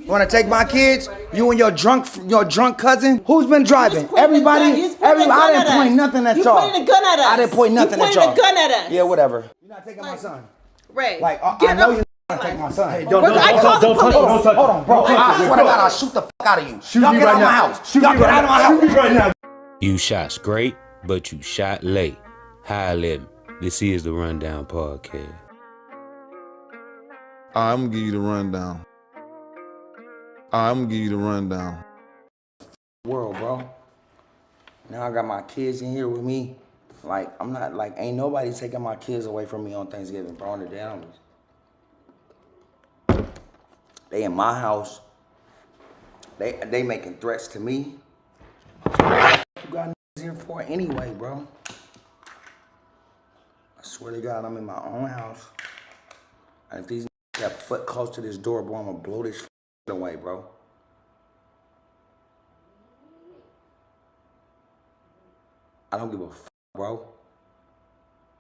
You want to take my kids? You and your drunk cousin? Who's been driving? Everybody? I didn't point nothing at y'all. You pointed a gun at us. I didn't point nothing at y'all. You pointed a gun at us. Yeah, whatever. You're not taking my son. Ray. Like, I know you're not taking my son. Hey, don't touch him. Hold on, bro. I swear to God, I'll shoot the fuck out of you. Y'all get out of my house. Y'all get out of my house. Shoot me right now. You shot straight, but you shot late. High level. This is the Rundown Podcast. I'm gonna give you the rundown. World, bro. Now I got my kids in here with me. Like, I'm not, like, ain't nobody taking my kids away from me on Thanksgiving, bro, on the damn. They in my house. They making threats to me. What you got niggas here for anyway, bro? I swear to God, I'm in my own house. And if these niggas got foot close to this door, bro, I'm gonna blow this away, bro. I don't give a fuck, bro.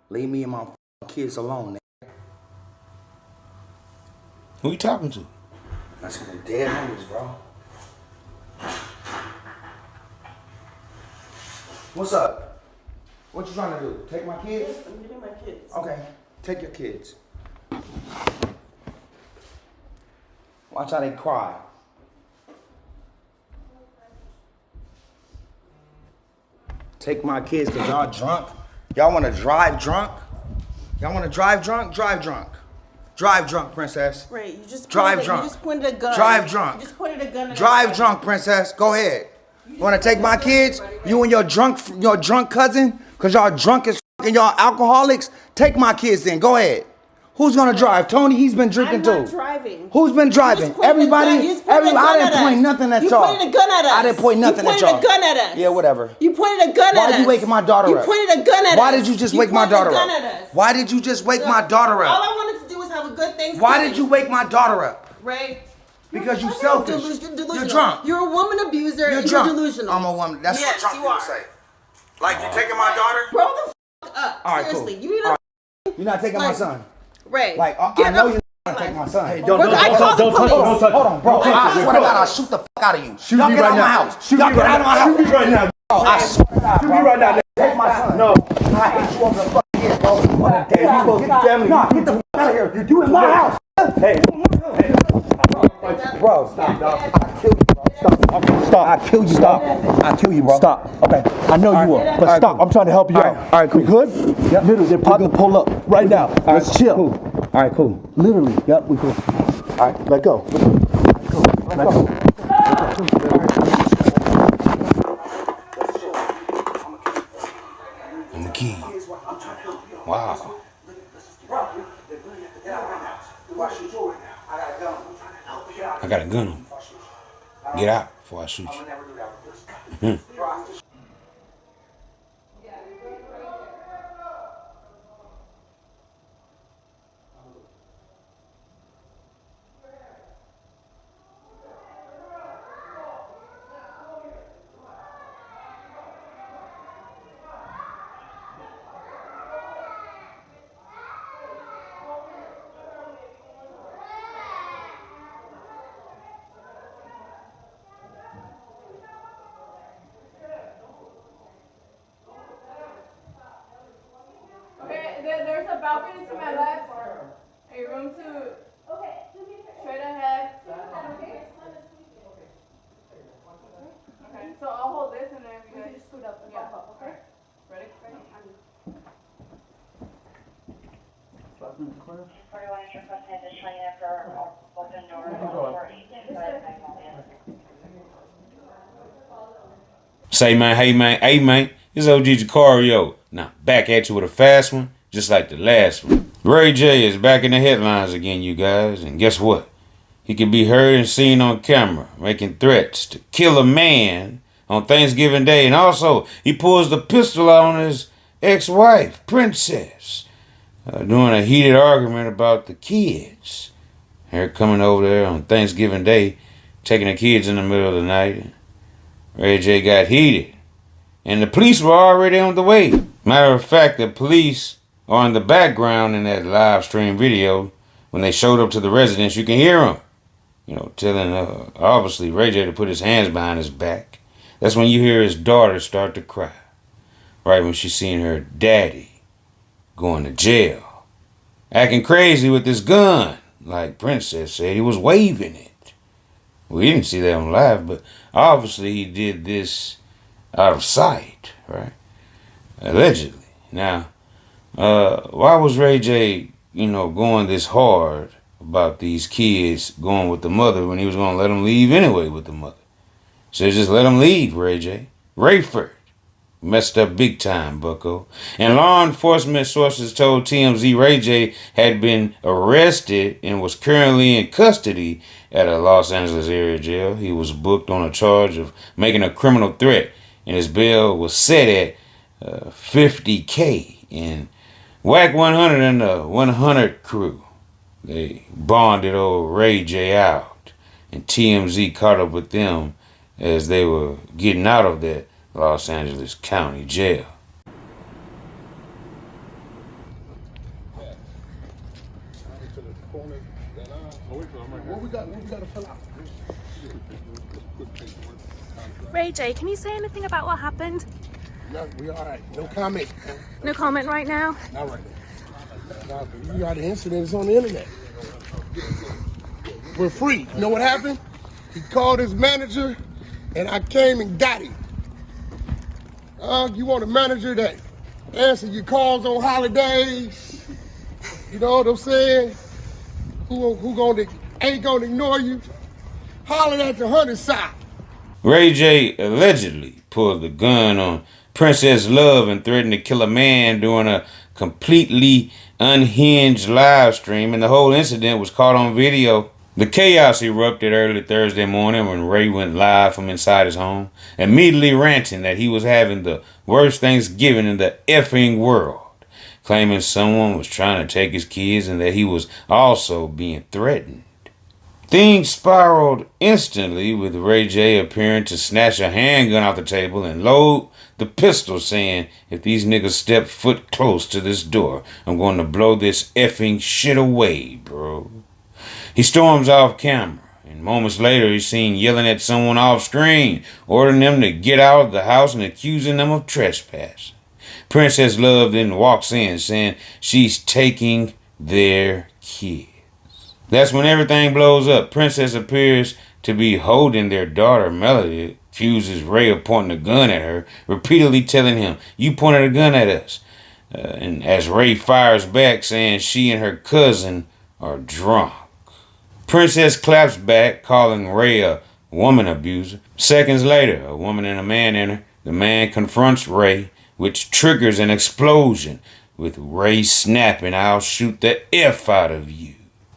Leave me and my kids alone, nigga. Who you talking to? I said the dead homies, bro. What's up? What you trying to do? Take my kids? Yes, I'm getting my kids. Okay, take your kids. Watch how they cry. Take my kids because y'all drunk. Y'all want to drive drunk? Y'all want to drive drunk? Drive drunk. Drive drunk, princess. Right, you just drive drunk. You just pointed a gun. Drive drunk. You just pointed a gun. Drive drunk, princess. Go ahead. You want to take my kids? You and your drunk cousin? Because y'all drunk as f*** and y'all alcoholics? Take my kids then. Go ahead. Who's going to drive? Tony, he's been drinking too. I'm not driving. Who's been driving? Everybody? I didn't point nothing at y'all. You pointed a gun at us. I didn't point nothing at y'all. You pointed a gun at us. Yeah, whatever. You pointed a gun at us. Why are you waking my daughter up? You pointed a gun at us. Why did you just wake my daughter up? Why did you just wake my daughter up? All I wanted to do was have a good Thanksgiving. Why did you wake my daughter up? Ray. Because you selfish. You're drunk. You're a woman abuser. You're and drunk. You're delusional. I'm a woman. That's yes, what drunk people say. Like, you taking my daughter? Grow the f*** up. All right, seriously. cool. You need to. You're not taking my son. Ray. Like, I know you're not taking my son. Hey, don't touch him. Hold on, bro. I swear to God, I'll shoot the fuck out of you. Y'all get out of my house. Y'all get out of my house. Shoot me right now. I swear to God, Shoot me right now. Take my son. No. I hate you over the fucking head, bro. Hey, you supposed to get the family. Nah, get the fuck out of here. You're doing my house. Hey. Bro, stop, dog. I kill you, bro. Stop. I kill you. Stop. I kill you, bro. Stop. Okay. I know you will, but stop. I'm trying to help you out. All right, cool. We good? Yep. Literally, they're about to pull up right now. Let's chill. Cool. All right, cool. Literally. Yep, we cool. All right, let go. Let go. I'm the key. Wow. I got a gun on me. Get out before I shoot you. There's a balcony to my left, a room to straight ahead. Okay, so I'll hold this and then you guys just scoot up and pop up, okay? Ready? Say, man, hey, man, it's OG Jucario. Now, back at you with a fast one, just like the last one. Ray J is back in the headlines again, you guys, and guess what? He can be heard and seen on camera, making threats to kill a man on Thanksgiving Day, and also, he pulls the pistol on his ex-wife, Princess, during a heated argument about the kids. They're coming over there on Thanksgiving Day, taking the kids in the middle of the night. Ray J got heated, and the police were already on the way. Matter of fact, the police are in the background in that live stream video. When they showed up to the residence, you can hear them. telling obviously Ray J to put his hands behind his back. That's when you hear his daughter start to cry. Right when she seen her daddy going to jail. Acting crazy with his gun. Like Princess said, he was waving it. We didn't see that on live, but obviously he did this out of sight, right? Allegedly. Now, why was Ray J, going this hard about these kids going with the mother when he was going to let them leave anyway with the mother? So just let them leave, Ray J. Rayford. Messed up big time, bucko. And law enforcement sources told TMZ Ray J had been arrested and was currently in custody at a Los Angeles area jail. He was booked on a charge of making a criminal threat, and his bail was set at $50K. And Whack 100 and the 100 crew, they bonded old Ray J out, and TMZ caught up with them as they were getting out of that Los Angeles County Jail. What we got to fill out? Ray J, can you say anything about what happened? No, we all right. No comment. No comment right now? All right. You got the incident. It's on the internet. We're free. You know what happened? He called his manager, and I came and got him. You want a manager that answer your calls on holidays? You know what I'm saying? Who ain't gonna ignore you? Holler at the 100 side. Ray J allegedly pulled the gun on Princess Love and threatened to kill a man during a completely unhinged live stream, and the whole incident was caught on video. The chaos erupted early Thursday morning when Ray went live from inside his home, immediately ranting that he was having the worst Thanksgiving in the effing world, claiming someone was trying to take his kids and that he was also being threatened. Things spiraled instantly with Ray J appearing to snatch a handgun off the table and load the pistol, saying, "If these niggas step foot close to this door, I'm going to blow this effing shit away, bro." He storms off camera, and moments later he's seen yelling at someone off screen, ordering them to get out of the house and accusing them of trespassing. Princess Love then walks in saying she's taking their kids. That's when everything blows up. Princess appears to be holding their daughter, Melody, accuses Ray of pointing a gun at her, repeatedly telling him, "You pointed a gun at us." And as Ray fires back, saying she and her cousin are drunk. Princess claps back, calling Ray a woman abuser. Seconds later, a woman and a man enter. The man confronts Ray, which triggers an explosion, with Ray snapping, "I'll shoot the F out of you."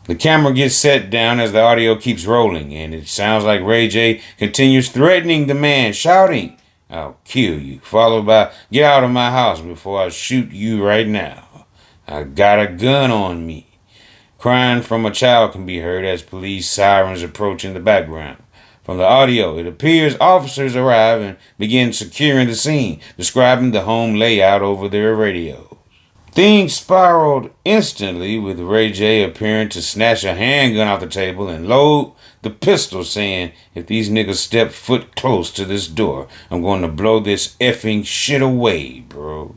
The camera gets set down as the audio keeps rolling, and it sounds like Ray J continues threatening the man, shouting, "I'll kill you," followed by, "Get out of my house before I shoot you right now. I got a gun on me." Crying from a child can be heard as police sirens approach in the background. From the audio, it appears officers arrive and begin securing the scene, describing the home layout over their radios. Things spiraled instantly with Ray J appearing to snatch a handgun off the table and load the pistol, saying, "If these niggas step foot close to this door, I'm going to blow this effing shit away, bro."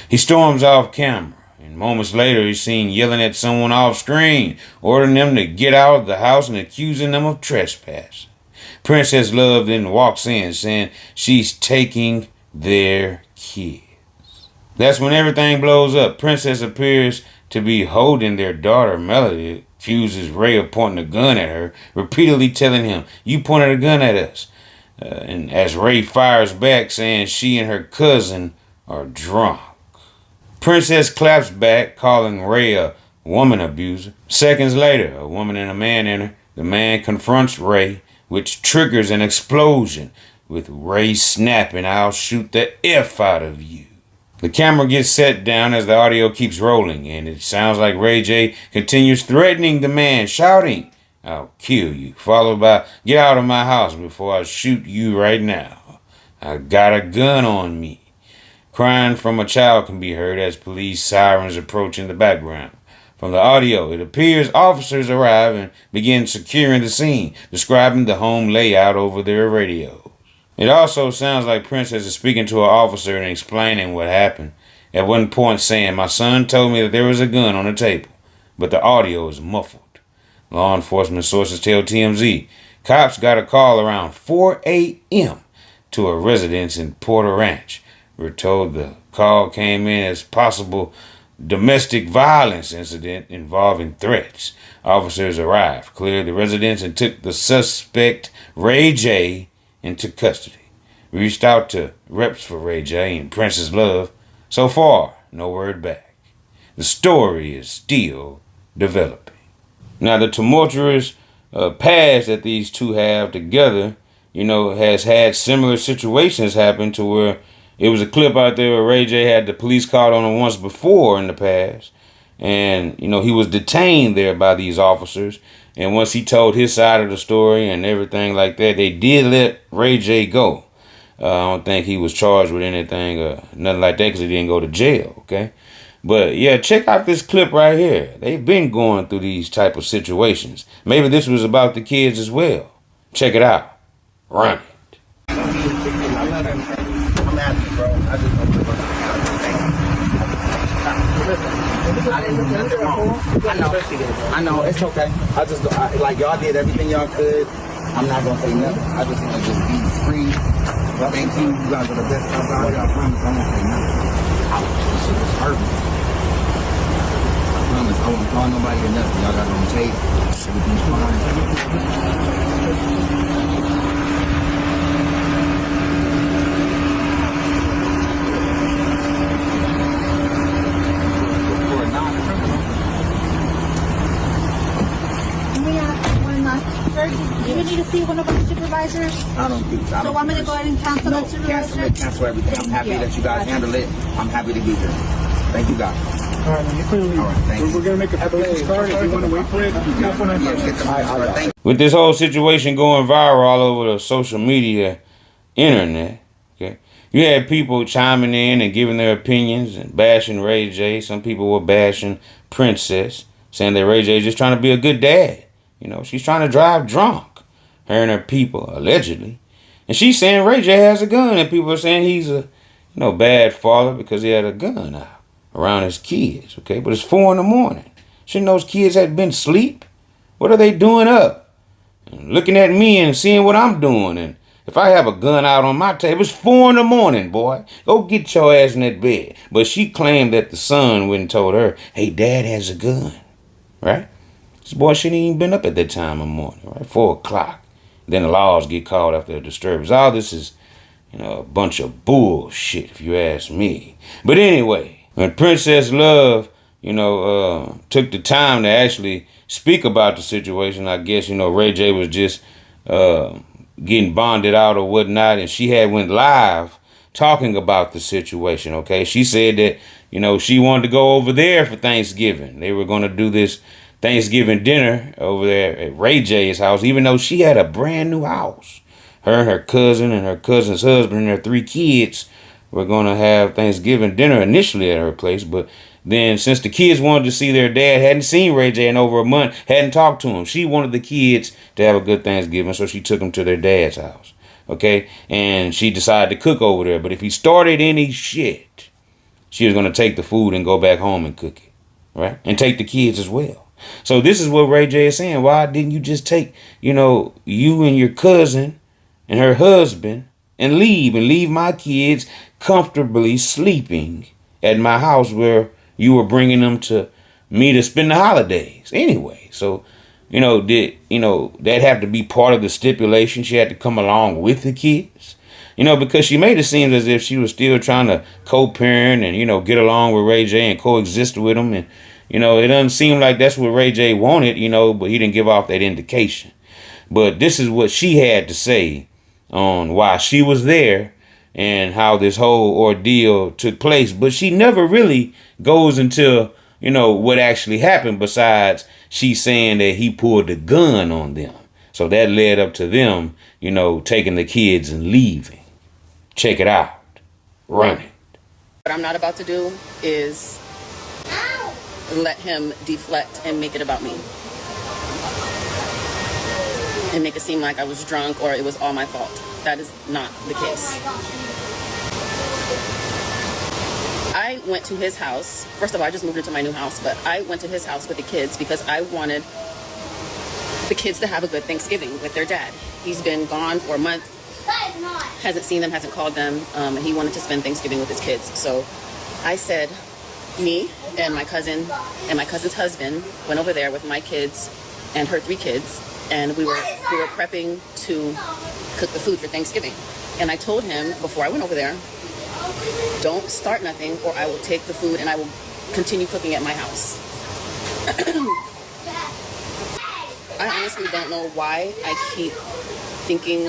He storms off camera. And moments later, he's seen yelling at someone off screen, ordering them to get out of the house and accusing them of trespassing. Princess Love then walks in, saying she's taking their kids. That's when everything blows up. Princess appears to be holding their daughter, Melody, accuses Ray of pointing a gun at her, repeatedly telling him, "You pointed a gun at us." And as Ray fires back, saying she and her cousin are drunk. Princess claps back, calling Ray a woman abuser. Seconds later, a woman and a man enter. The man confronts Ray, which triggers an explosion, with Ray snapping, "I'll shoot the F out of you." The camera gets set down as the audio keeps rolling, and it sounds like Ray J continues threatening the man, shouting, "I'll kill you," followed by, "Get out of my house before I shoot you right now. I got a gun on me." Crying from a child can be heard as police sirens approach in the background. From the audio, it appears officers arrive and begin securing the scene, describing the home layout over their radios. It also sounds like Princess is speaking to an officer and explaining what happened. At one point saying, "My son told me that there was a gun on the table," but the audio is muffled. Law enforcement sources tell TMZ cops got a call around 4 a.m. to a residence in Porter Ranch. We're told the call came in as possible domestic violence incident involving threats. Officers arrived, cleared the residence, and took the suspect, Ray J, into custody. We reached out to reps for Ray J and Princess Love. So far, no word back. The story is still developing. Now, the tumultuous past that these two have together, has had similar situations happen to where it was a clip out there where Ray J had the police called on him once before in the past. And, he was detained there by these officers. And once he told his side of the story and everything like that, they did let Ray J go. I don't think he was charged with anything or nothing like that because he didn't go to jail, okay? But, yeah, check out this clip right here. They've been going through these type of situations. Maybe this was about the kids as well. Check it out. Run it. I'm happy, bro. I just don't live I didn't do nothing wrong. I know, it's okay. Like y'all did everything y'all could. I'm not gonna say nothing. I just want to just be free. Thank you. You guys are the best cops out here. I promise I won't say nothing. This shit was hurting. I promise I won't call nobody or nothing. Y'all got it on tape. Everything's fine. Do you need to see one of our supervisors? I don't think so. So want me to go ahead and cancel that supervisor? Cancel everything. I'm happy that you guys handle it. I'm happy to be here. Thank you, guys. All right, you clearly. All right, thank you. We're going to make a police card. If you want to wait for it, that's when I get the card. Thank you. With this whole situation going viral all over the social media internet, okay, you had people chiming in and giving their opinions and bashing Ray J. Some people were bashing Princess, saying that Ray J is just trying to be a good dad. She's trying to drive drunk, her and her people, allegedly. And she's saying Ray J has a gun, and people are saying he's a, bad father because he had a gun out around his kids, okay? But it's 4 a.m. Shouldn't those kids have been asleep? What are they doing up? And looking at me and seeing what I'm doing. And if I have a gun out on my table, it's 4 a.m, boy. Go get your ass in that bed. But she claimed that the son went and told her, "Hey, Dad has a gun," right? This boy shouldn't even been up at that time of morning, right? 4 o'clock. Then the laws get called after a disturbance. All this is, a bunch of bullshit, if you ask me. But anyway, when Princess Love, took the time to actually speak about the situation, I guess, Ray J was just getting bonded out or whatnot, and she had went live talking about the situation, okay? She said that, she wanted to go over there for Thanksgiving. They were going to do this Thanksgiving dinner over there at Ray J's house, even though she had a brand new house. Her and her cousin and her cousin's husband and her 3 kids were going to have Thanksgiving dinner initially at her place. But then since the kids wanted to see their dad, hadn't seen Ray J in over a month, hadn't talked to him, she wanted the kids to have a good Thanksgiving, so she took them to their dad's house. Okay? And she decided to cook over there. But if he started any shit, she was going to take the food and go back home and cook it. Right? And take the kids as well. So this is what Ray J is saying. Why didn't you just take, you and your cousin and her husband and leave my kids comfortably sleeping at my house where you were bringing them to me to spend the holidays anyway? So, did that have to be part of the stipulation? She had to come along with the kids, because she made it seem as if she was still trying to co-parent and, get along with Ray J and coexist with him. And, it doesn't seem like that's what Ray J wanted, but he didn't give off that indication. But this is what she had to say on why she was there and how this whole ordeal took place. But she never really goes into, what actually happened, besides she saying that he pulled the gun on them. So that led up to them, taking the kids and leaving. Check it out. Run it. What I'm not about to do is let him deflect and make it about me. And make it seem like I was drunk or it was all my fault. That is not the case. I went to his house. First of all, I just moved into my new house, but I went to his house with the kids because I wanted the kids to have a good Thanksgiving with their dad. He's been gone for a month, hasn't seen them, hasn't called them, and he wanted to spend Thanksgiving with his kids. So I said, me and my cousin and my cousin's husband went over there with my kids and her 3 kids, and we were prepping to cook the food for Thanksgiving. And I told him before I went over there, don't start nothing or I will take the food and I will continue cooking at my house. I honestly don't know why I keep thinking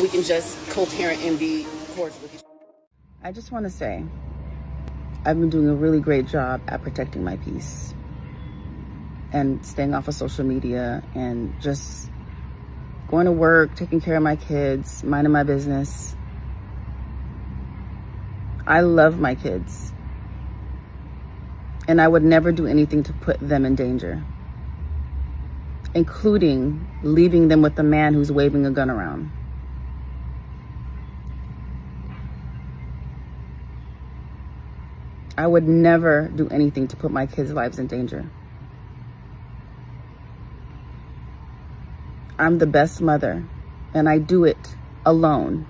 we can just co-parent and be cordial with each other. I just want to say, I've been doing a really great job at protecting my peace and staying off of social media and just going to work, taking care of my kids, minding my business. I love my kids. And I would never do anything to put them in danger, including leaving them with a man who's waving a gun around. I would never do anything to put my kids' lives in danger. I'm the best mother, and I do it alone.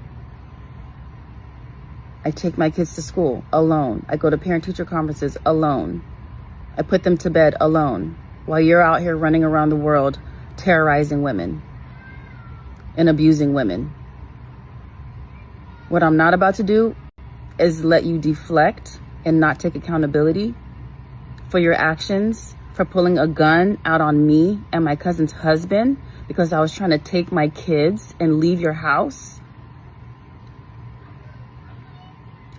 I take my kids to school alone. I go to parent-teacher conferences alone. I put them to bed alone while you're out here running around the world terrorizing women and abusing women. What I'm not about to do is let you deflect and not take accountability for your actions, for pulling a gun out on me and my cousin's husband because I was trying to take my kids and leave your house.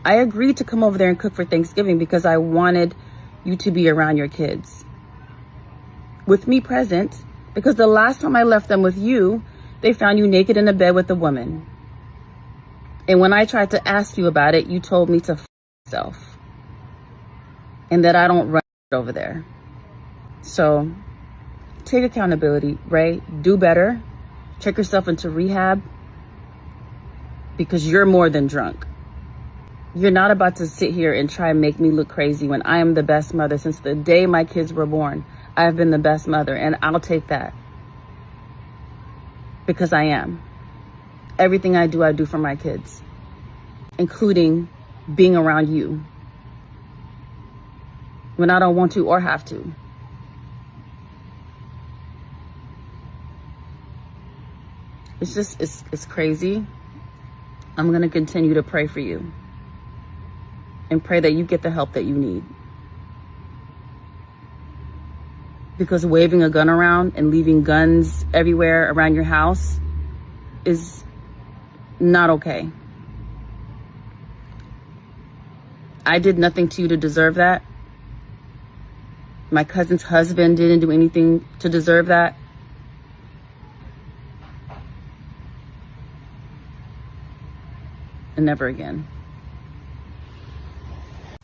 I agreed to come over there and cook for Thanksgiving because I wanted you to be around your kids with me present, because the last time I left them with you, they found you naked in a bed with a woman. And when I tried to ask you about it, you told me to f yourself and that I don't run over there. So take accountability, Ray. Do better. Check yourself into rehab because you're more than drunk. You're not about to sit here and try and make me look crazy when I am the best mother. Since the day my kids were born, I have been the best mother, and I'll take that because I am. Everything I do for my kids, including being around you when I don't want to or have to. It's just, it's crazy. I'm going to continue to pray for you and pray that you get the help that you need. Because waving a gun around and leaving guns everywhere around your house is not okay. I did nothing to you to deserve that. My cousin's husband didn't do anything to deserve that. And never again.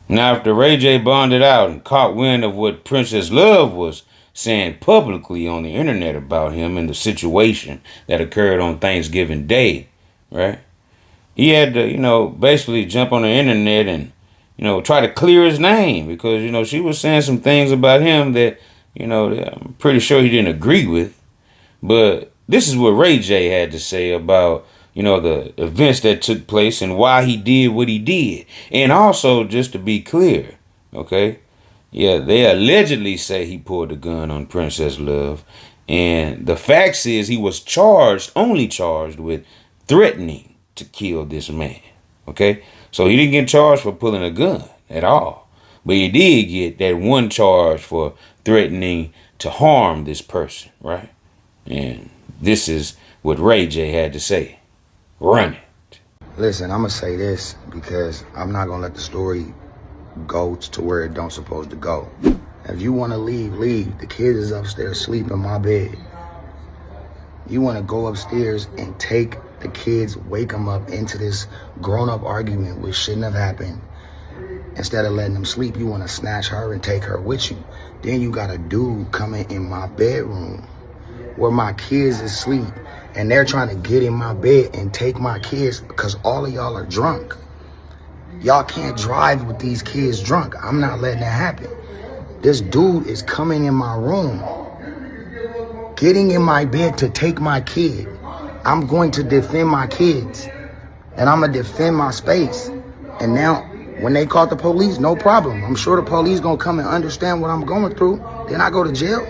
Now, after Ray J bonded out and caught wind of what Princess Love was saying publicly on the internet about him and the situation that occurred on Thanksgiving Day, right? He had to, basically jump on the internet and, try to clear his name because, she was saying some things about him that, that I'm pretty sure he didn't agree with. But this is what Ray J had to say about, the events that took place and why he did what he did. And also, just to be clear, okay? Yeah, they allegedly say he pulled a gun on Princess Love. And the facts is he was only charged with threatening to kill this man, okay? So he didn't get charged for pulling a gun at all. But he did get that one charge for threatening to harm this person, right? And this is what Ray J had to say. Run it. Listen, I'm going to say this because I'm not going to let the story go to where it don't supposed to go. If you want to leave, leave. The kids is upstairs sleep in my bed. You want to go upstairs and take the kids, wake them up into this grown-up argument which shouldn't have happened. Instead of letting them sleep, you want to snatch her and take her with you. Then you got a dude coming in my bedroom where my kids is asleep, and they're trying to get in my bed and take my kids because all of y'all are drunk. Y'all can't drive with these kids drunk. I'm not letting that happen. This dude is coming in my room, getting in my bed to take my kid. I'm going to defend my kids, and I'm going to defend my space. And now, when they call the police, no problem. I'm sure the police going to come and understand what I'm going through. Then I go to jail.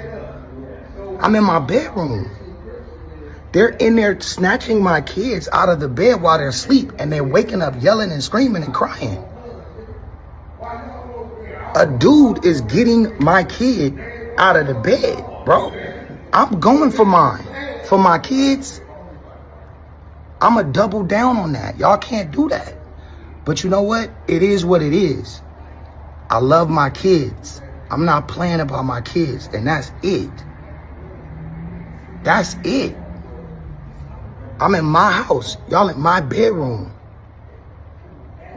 I'm in my bedroom. They're in there snatching my kids out of the bed while they're asleep, and they're waking up yelling and screaming and crying. A dude is getting my kid out of the bed, bro. I'm going for mine. For my kids, I'm going to double down on that. Y'all can't do that. But you know what? It is what it is. I love my kids. I'm not playing about my kids, and that's it. That's it. I'm in my house. Y'all in my bedroom.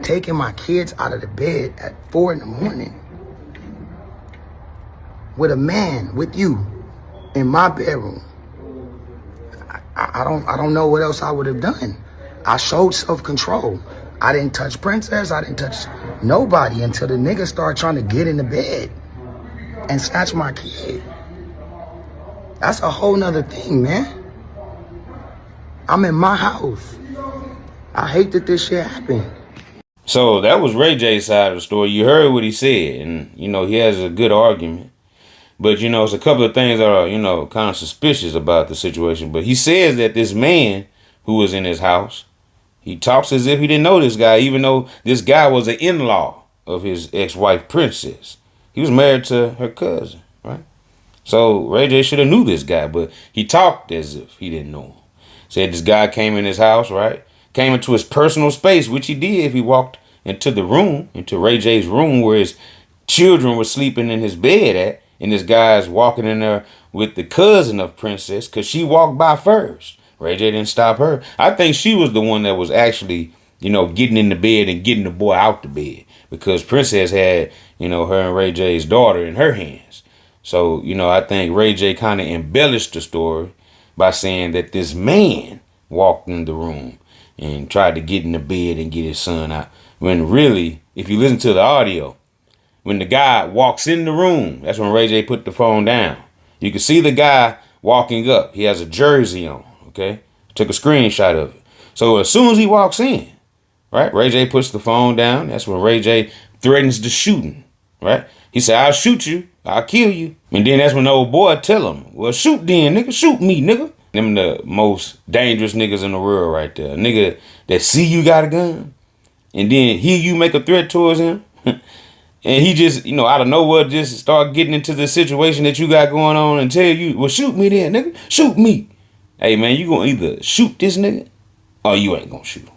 Taking my kids out of the bed at 4 in the morning. With a man, with you, in my bedroom. I don't know what else I would have done. I showed self-control. I didn't touch Princess. I didn't touch nobody until the nigga started trying to get in the bed and snatch my kid. That's a whole nother thing, man. I'm in my house. I hate that this shit happened. So that was Ray J's side of the story. You heard what he said, and, you know, he has a good argument. But, you know, it's a couple of things that are, you know, kind of suspicious about the situation. But he says that this man who was in his house, he talks as if he didn't know this guy, even though this guy was an in-law of his ex-wife, Princess. He was married to her cousin, right? So Ray J should have knew this guy, but he talked as if he didn't know him. Said this guy came in his house, right? Came into his personal space, which he did if he walked into the room, into Ray J's room where his children were sleeping in his bed at. And this guy's walking in there with the cousin of Princess because she walked by first. Ray J didn't stop her. I think she was the one that was actually, you know, getting in the bed and getting the boy out the bed because Princess had, you know, her and Ray J's daughter in her hands. So, you know, I think Ray J kind of embellished the story by saying that this man walked in the room and tried to get in the bed and get his son out. When really, if you listen to the audio, when the guy walks in the room, that's when Ray J put the phone down. You can see the guy walking up. He has a jersey on, okay? Took a screenshot of it. So as soon as he walks in, right, Ray J puts the phone down. That's when Ray J threatens the shooting, right? He said, I'll shoot you. I'll kill you. And then that's when the old boy tell him, well, shoot then, nigga. Shoot me, nigga. Them the most dangerous niggas in the world right there. A nigga that see you got a gun and then hear you make a threat towards him. And he just, you know, out of nowhere just start getting into the situation that you got going on and tell you, well, shoot me then, nigga. Shoot me. Hey, man, you going to either shoot this nigga or you ain't going to shoot him.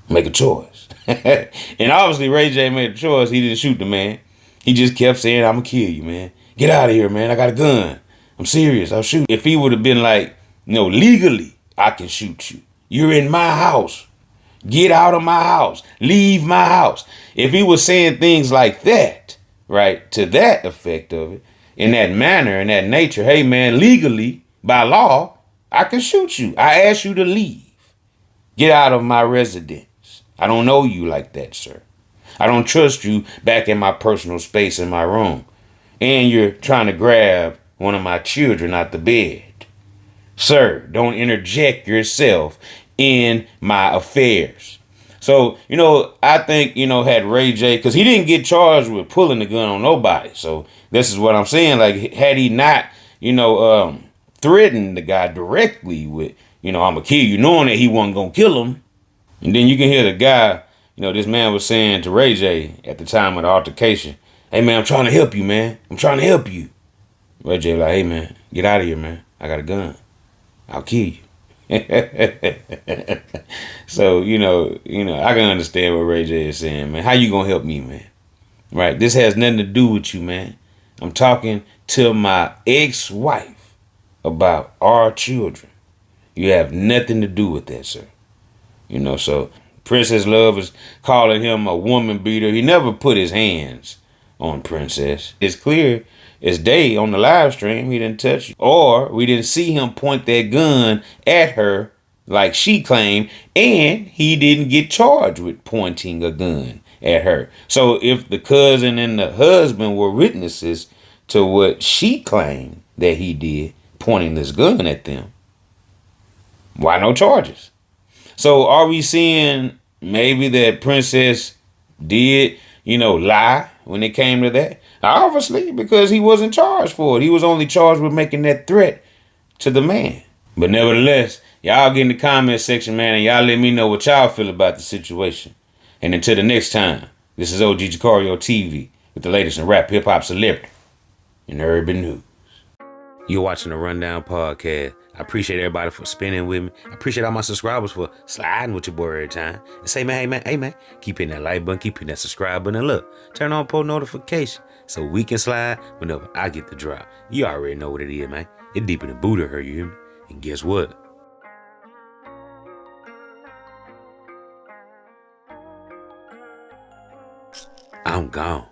Make a choice. And obviously Ray J made a choice. He didn't shoot the man. He just kept saying, I'm going to kill you, man. Get out of here, man. I got a gun. I'm serious. I'll shoot. If he would have been like, no, legally, I can shoot you. You're in my house. Get out of my house. Leave my house. If he was saying things like that, right, to that effect of it, in that manner, in that nature, hey, man, legally, by law, I can shoot you. I ask you to leave. Get out of my residence. I don't know you like that, sir. I don't trust you back in my personal space in my room. And you're trying to grab one of my children out the bed. Sir, don't interject yourself in my affairs. So, you know, I think, you know, had Ray J, because he didn't get charged with pulling the gun on nobody. So this is what I'm saying. Like, had he not, you know, threatened the guy directly with, you know, I'm going to kill you, knowing that he wasn't going to kill him. And then you can hear the guy, you know, this man was saying to Ray J at the time of the altercation, hey, man, I'm trying to help you, man. I'm trying to help you. Ray J like, hey, man, get out of here, man. I got a gun. I'll kill you. So, you know, I can understand what Ray J is saying, man. How you gonna help me, man? Right? This has nothing to do with you, man. I'm talking to my ex-wife about our children. You have nothing to do with that, sir. You know, so Princess Love is calling him a woman beater. He never put his hands on Princess. It's clear as day on the live stream he didn't touch you. Or we didn't see him point that gun at her like she claimed, and he didn't get charged with pointing a gun at her. So if the cousin and the husband were witnesses to what she claimed that he did, pointing this gun at them, why no charges? So are we seeing maybe that Princess did, lie when it came to that? Obviously, because he wasn't charged for it. He was only charged with making that threat to the man. But nevertheless, y'all get in the comment section, man, and y'all let me know what y'all feel about the situation. And until the next time, this is OG Jucario TV with the latest in rap, hip-hop, celebrity, and urban news. You're watching the Rundown Podcast. I appreciate everybody for spinning with me. I appreciate all my subscribers for sliding with your boy every time. And say, man, hey, man, keep hitting that like button, keep hitting that subscribe button, and look, turn on post notification so we can slide whenever I get the drop. You already know what it is, man. It's deeper than Buddha, her, you hear me? And guess what? I'm gone.